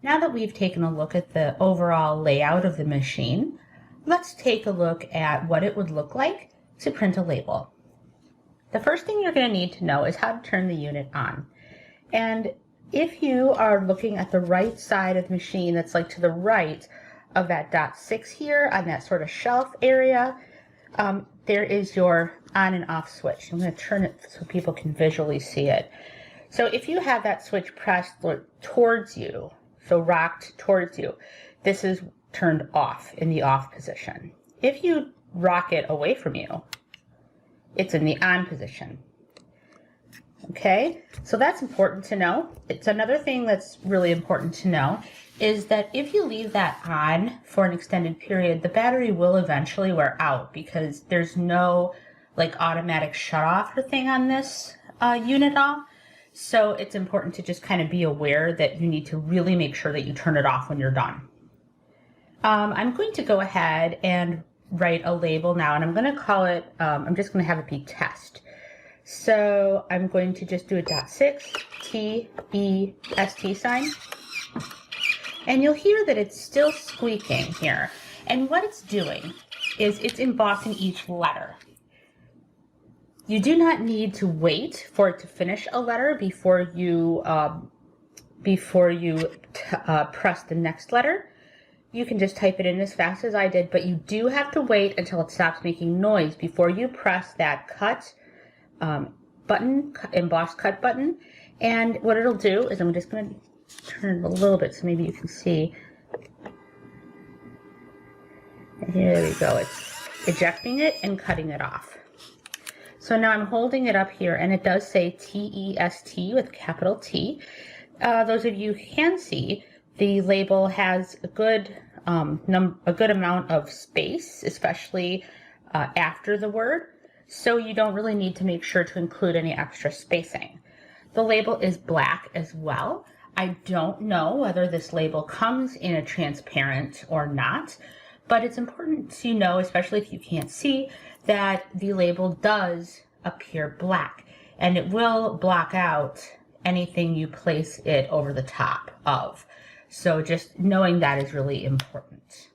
Now that we've taken a look at the overall layout of the machine, let's take a look at what it would look like to print a label. The first thing you're going to need to know is how to turn the unit on. And if you are looking at the right side of the machine, that's like to the right of that .6 here on that sort of shelf area, there is your on and off switch. I'm going to turn it so people can visually see it. So if you have that switch pressed towards you, so rocked towards you, this is turned off in the off position. If you rock it away from you, it's in the on position. Okay, so that's important to know. It's another thing that's really important to know is that if you leave that on for an extended period, the battery will eventually wear out because there's no like automatic shut off or thing on this unit all. So it's important to just kind of be aware that you need to really make sure that you turn it off when you're done. I'm going to go ahead and write a label now, and I'm going to call it, I'm just going to have it be test. So I'm going to just do a .6 T-E-S-T sign. And you'll hear that it's still squeaking here. And what it's doing is it's embossing each letter. You do not need to wait for it to finish a letter before you press the next letter. You can just type it in as fast as I did, but you do have to wait until it stops making noise before you press that cut button, emboss cut button. And what it'll do is I'm just going to turn it a little bit so maybe you can see. And here we go. It's ejecting it and cutting it off. So now I'm holding it up here, and it does say T-E-S-T with capital T. Those of you who can see, the label has a good amount of space, especially after the word. So you don't really need to make sure to include any extra spacing. The label is black as well. I don't know whether this label comes in a transparent or not, but it's important to know, especially if you can't see, that the label does appear black, and it will block out anything you place it over the top of. So just knowing that is really important.